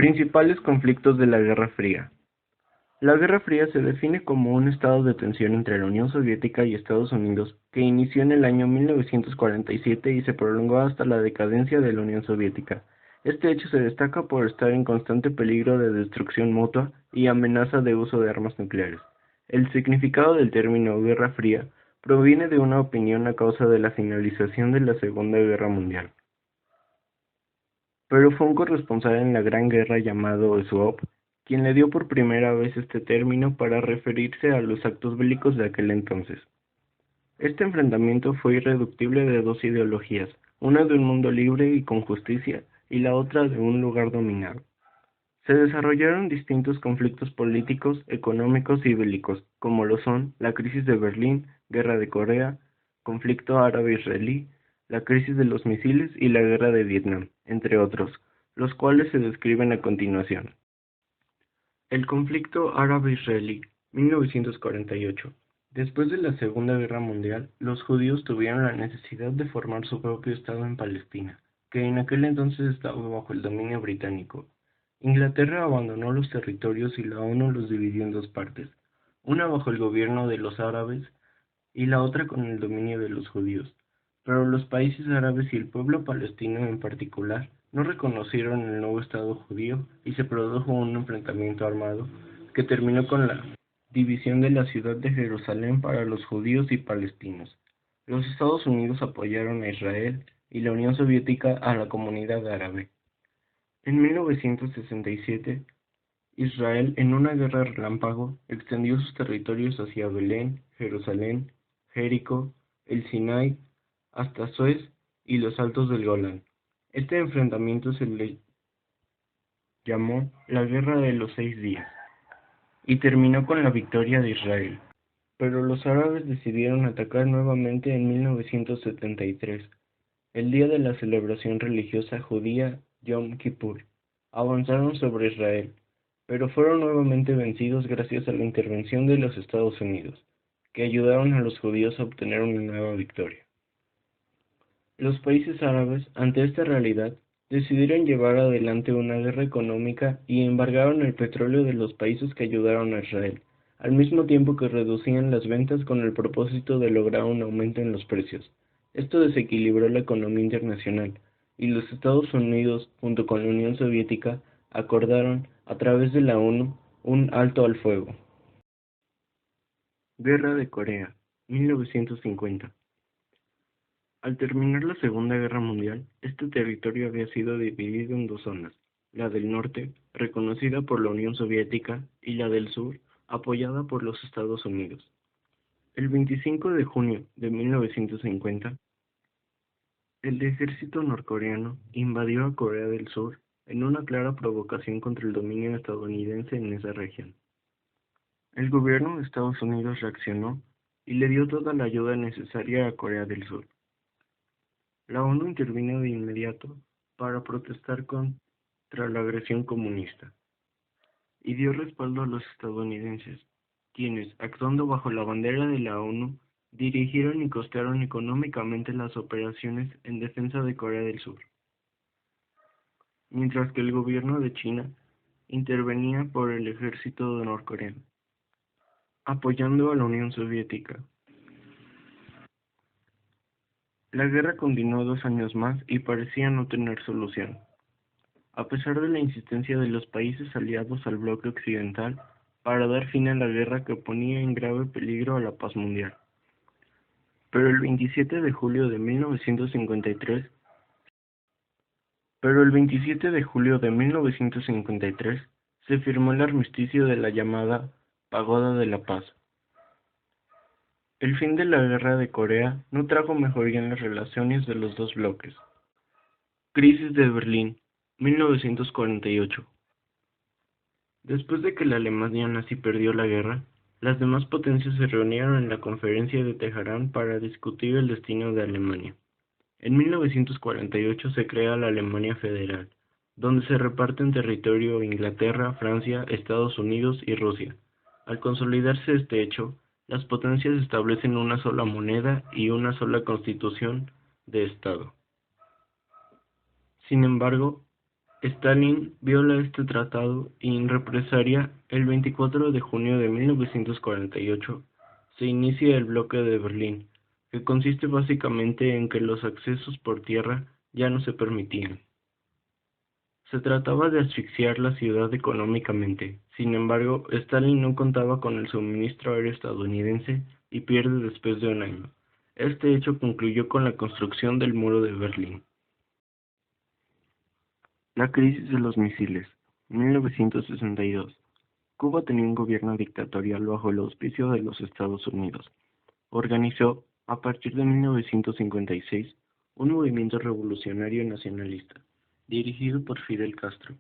Principales conflictos de la Guerra Fría. La Guerra Fría se define como un estado de tensión entre la Unión Soviética y Estados Unidos que inició en el año 1947 y se prolongó hasta la decadencia de la Unión Soviética. Este hecho se destaca por estar en constante peligro de destrucción mutua y amenaza de uso de armas nucleares. El significado del término Guerra Fría proviene de una opinión a causa de la finalización de la Segunda Guerra Mundial. Pero fue un corresponsal en la Gran Guerra llamado Swop quien le dio por primera vez este término para referirse a los actos bélicos de aquel entonces. Este enfrentamiento fue irreductible de dos ideologías, una de un mundo libre y con justicia, y la otra de un lugar dominado. Se desarrollaron distintos conflictos políticos, económicos y bélicos, como lo son la crisis de Berlín, Guerra de Corea, conflicto árabe-israelí, la crisis de los misiles y la guerra de Vietnam, entre otros, los cuales se describen a continuación. El conflicto árabe-israelí, 1948. Después de la Segunda Guerra Mundial, los judíos tuvieron la necesidad de formar su propio Estado en Palestina, que en aquel entonces estaba bajo el dominio británico. Inglaterra abandonó los territorios y la ONU los dividió en dos partes, una bajo el gobierno de los árabes y la otra con el dominio de los judíos. Pero los países árabes y el pueblo palestino en particular no reconocieron el nuevo Estado judío y se produjo un enfrentamiento armado que terminó con la división de la ciudad de Jerusalén para los judíos y palestinos. Los Estados Unidos apoyaron a Israel y la Unión Soviética a la comunidad árabe. En 1967, Israel, en una guerra relámpago, extendió sus territorios hacia Belén, Jerusalén, Jericó, el Sinai, hasta Suez y los Altos del Golán. Este enfrentamiento se le llamó la Guerra de los 6 días y terminó con la victoria de Israel. Pero los árabes decidieron atacar nuevamente en 1973, el día de la celebración religiosa judía Yom Kippur. Avanzaron sobre Israel, pero fueron nuevamente vencidos gracias a la intervención de los Estados Unidos, que ayudaron a los judíos a obtener una nueva victoria. Los países árabes, ante esta realidad, decidieron llevar adelante una guerra económica y embargaron el petróleo de los países que ayudaron a Israel, al mismo tiempo que reducían las ventas con el propósito de lograr un aumento en los precios. Esto desequilibró la economía internacional, y los Estados Unidos, junto con la Unión Soviética, acordaron, a través de la ONU, un alto al fuego. Guerra de Corea, 1950. Al terminar la Segunda Guerra Mundial, este territorio había sido dividido en dos zonas, la del norte, reconocida por la Unión Soviética, y la del sur, apoyada por los Estados Unidos. El 25 de junio de 1950, el ejército norcoreano invadió a Corea del Sur en una clara provocación contra el dominio estadounidense en esa región. El gobierno de Estados Unidos reaccionó y le dio toda la ayuda necesaria a Corea del Sur. La ONU intervino de inmediato para protestar contra la agresión comunista y dio respaldo a los estadounidenses, quienes, actuando bajo la bandera de la ONU, dirigieron y costearon económicamente las operaciones en defensa de Corea del Sur, mientras que el gobierno de China intervenía por el ejército norcoreano, apoyando a la Unión Soviética. La guerra continuó 2 años más y parecía no tener solución. A pesar de la insistencia de los países aliados al bloque occidental para dar fin a la guerra que ponía en grave peligro a la paz mundial. Pero el 27 de julio de 1953, se firmó el armisticio de la llamada Pagoda de la Paz. El fin de la Guerra de Corea no trajo mejoría en las relaciones de los dos bloques. Crisis de Berlín, 1948. Después de que la Alemania nazi perdió la guerra, las demás potencias se reunieron en la Conferencia de Teherán para discutir el destino de Alemania. En 1948 se crea la Alemania Federal, donde se reparten territorio Inglaterra, Francia, Estados Unidos y Rusia. Al consolidarse este hecho, las potencias establecen una sola moneda y una sola constitución de Estado. Sin embargo, Stalin viola este tratado y en represalia, el 24 de junio de 1948, se inicia el bloque de Berlín, que consiste básicamente en que los accesos por tierra ya no se permitían. Se trataba de asfixiar la ciudad económicamente. Sin embargo, Stalin no contaba con el suministro aéreo estadounidense y pierde después de un año. Este hecho concluyó con la construcción del muro de Berlín. La crisis de los misiles, 1962. Cuba tenía un gobierno dictatorial bajo el auspicio de los Estados Unidos. Organizó, a partir de 1956, un movimiento revolucionario nacionalista, dirigido por Fidel Castro,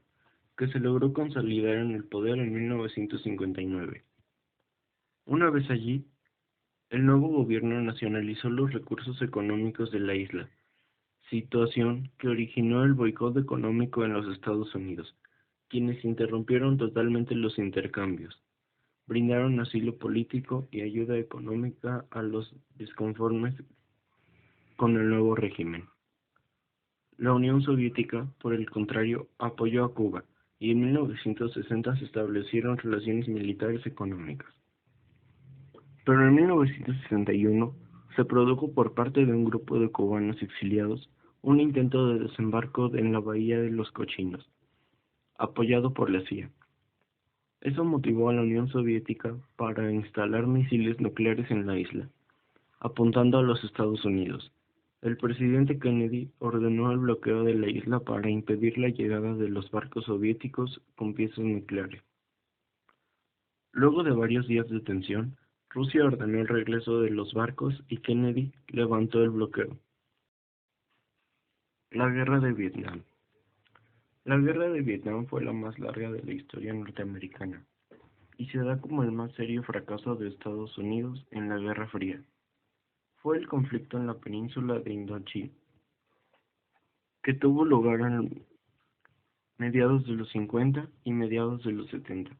que se logró consolidar en el poder en 1959. Una vez allí, el nuevo gobierno nacionalizó los recursos económicos de la isla, situación que originó el boicot económico en los Estados Unidos, quienes interrumpieron totalmente los intercambios, brindaron asilo político y ayuda económica a los desconformes con el nuevo régimen. La Unión Soviética, por el contrario, apoyó a Cuba, y en 1960 se establecieron relaciones militares económicas. Pero en 1961 se produjo por parte de un grupo de cubanos exiliados un intento de desembarco en la Bahía de los Cochinos, apoyado por la CIA. Eso motivó a la Unión Soviética para instalar misiles nucleares en la isla, apuntando a los Estados Unidos. El presidente Kennedy ordenó el bloqueo de la isla para impedir la llegada de los barcos soviéticos con piezas nucleares. Luego de varios días de tensión, Rusia ordenó el regreso de los barcos y Kennedy levantó el bloqueo. La Guerra de Vietnam. La Guerra de Vietnam fue la más larga de la historia norteamericana y se da como el más serio fracaso de Estados Unidos en la Guerra Fría. Fue el conflicto en la península de Indochina, que tuvo lugar en mediados de los 50 y mediados de los 70,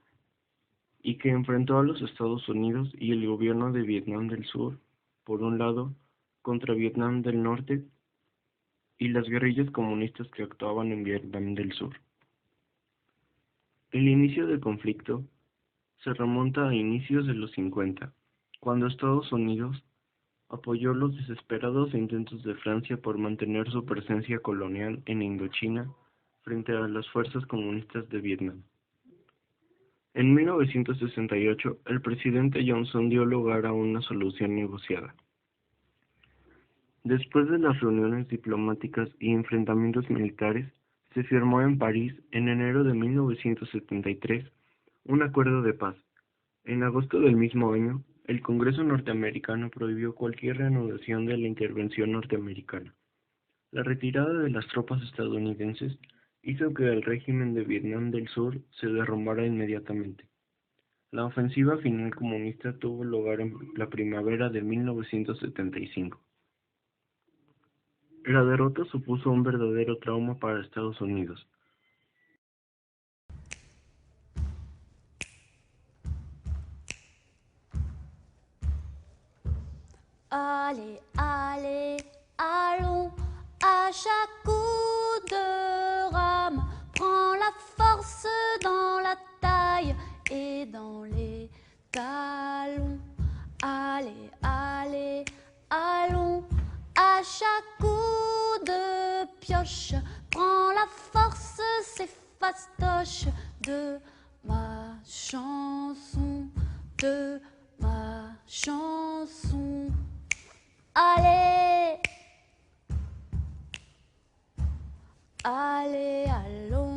y que enfrentó a los Estados Unidos y el gobierno de Vietnam del Sur, por un lado, contra Vietnam del Norte y las guerrillas comunistas que actuaban en Vietnam del Sur. El inicio del conflicto se remonta a inicios de los 50, cuando Estados Unidos apoyó los desesperados intentos de Francia por mantener su presencia colonial en Indochina frente a las fuerzas comunistas de Vietnam. En 1968, el presidente Johnson dio lugar a una solución negociada. Después de las reuniones diplomáticas y enfrentamientos militares, se firmó en París en enero de 1973 un acuerdo de paz. En agosto del mismo año, el Congreso norteamericano prohibió cualquier reanudación de la intervención norteamericana. La retirada de las tropas estadounidenses hizo que el régimen de Vietnam del Sur se derrumbara inmediatamente. La ofensiva final comunista tuvo lugar en la primavera de 1975. La derrota supuso un verdadero trauma para Estados Unidos. Allez, allez, allons, à chaque coup de rame, prends la force dans la taille et dans les talons. Allez, allez, allons, à chaque coup de pioche, prends la force, c'est fastoche de ma chanson, de ma chanson. Allez, allez, allons.